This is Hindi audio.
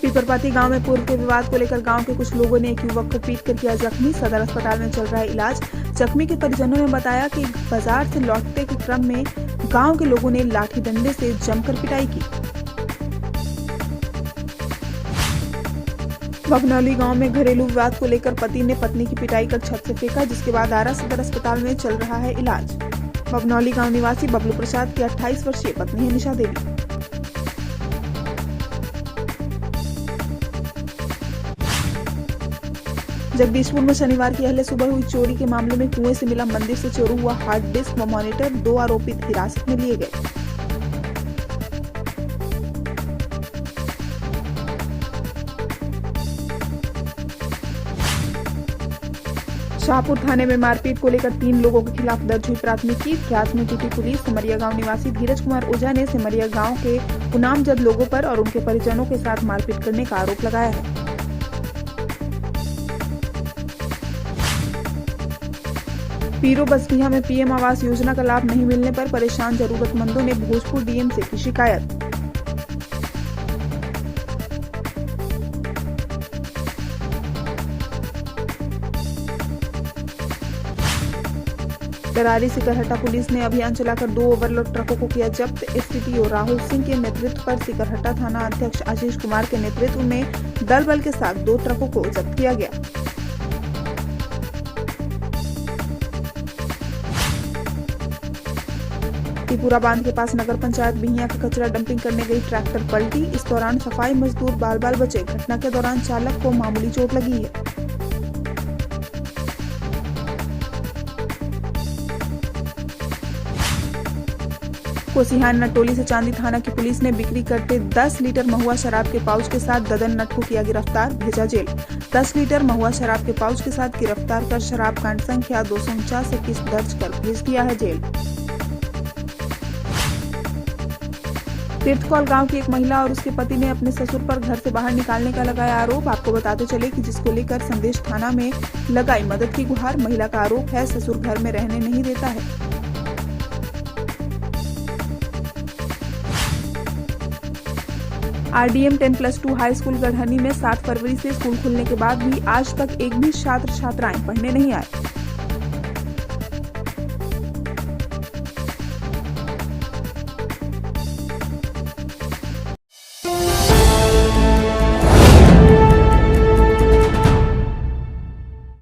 पीपरपाती गांव में पूर्व के विवाद को लेकर गांव के कुछ लोगों ने एक युवक को पीट कर किया जख्मी। सदर अस्पताल में चल रहा है इलाज। जख्मी के परिजनों ने बताया कि बाजार से लौटते के क्रम में गांव के लोगों ने लाठी डंडे से जमकर पिटाई की। बभनौली गांव में घरेलू विवाद को लेकर पति ने पत्नी की पिटाई कर छत से फेंका, जिसके बाद आरा सदर अस्पताल में चल रहा है इलाज। बभनौली गांव निवासी बबलू प्रसाद की 28 वर्षीय पत्नी है निशा देवी। जगदीशपुर में शनिवार की अहले सुबह हुई चोरी के मामले में कुएं से मिला मंदिर से चोरी हुआ हार्ड डिस्क व मॉनिटर, 2 आरोपित हिरासत में लिए गए। शाहपुर थाने में मारपीट को लेकर 3 लोगों के खिलाफ दर्ज हुई प्राथमिकी। जांच में जुटी पुलिस। सिमरिया गांव निवासी धीरज कुमार ओझा ने सिमरिया गांव के गुनामजद लोगों पर और उनके परिजनों के साथ मारपीट करने का आरोप लगाया है। पीरो बसडीहा में पीएम आवास योजना का लाभ नहीं मिलने पर परेशान जरूरतमंदों ने भोजपुर डीएम से की शिकायत। करारी सिकरहटा पुलिस ने अभियान चलाकर 2 ओवरलोड ट्रकों को किया जब्त। एसडीपीओ राहुल सिंह के नेतृत्व पर सिकरहटा थाना अध्यक्ष आशीष कुमार के नेतृत्व में दल बल के साथ 2 ट्रकों को जब्त किया गया। त्रिपुरा बांध के पास नगर पंचायत बिहिया का कचरा डंपिंग करने गई ट्रैक्टर पलटी। इस दौरान सफाई मजदूर बाल बाल बचे। घटना के दौरान चालक को मामूली चोट लगी है। कोसिहान नटोली से चांदी थाना की पुलिस ने बिक्री करते 10 लीटर महुआ शराब के पाउच के साथ ददन नट को किया गिरफ्तार, भेजा जेल। 10 लीटर महुआ शराब के पाउच के साथ गिरफ्तार कर शराब कांड संख्या 249 से केस दर्ज कर भेज दिया है जेल। तीर्थकौल गांव की एक महिला और उसके पति ने अपने ससुर पर घर से बाहर निकालने का लगाया आरोप। आपको बताते चले कि जिसको लेकर संदेश थाना में लगाई मदद की गुहार। महिला का आरोप है ससुर घर में रहने नहीं देता है। आरडीएम 10+2 हाई स्कूल गढ़हनी में 7 फरवरी से स्कूल खुलने के बाद भी आज तक एक भी छात्र छात्राएं पढ़ने नहीं आए।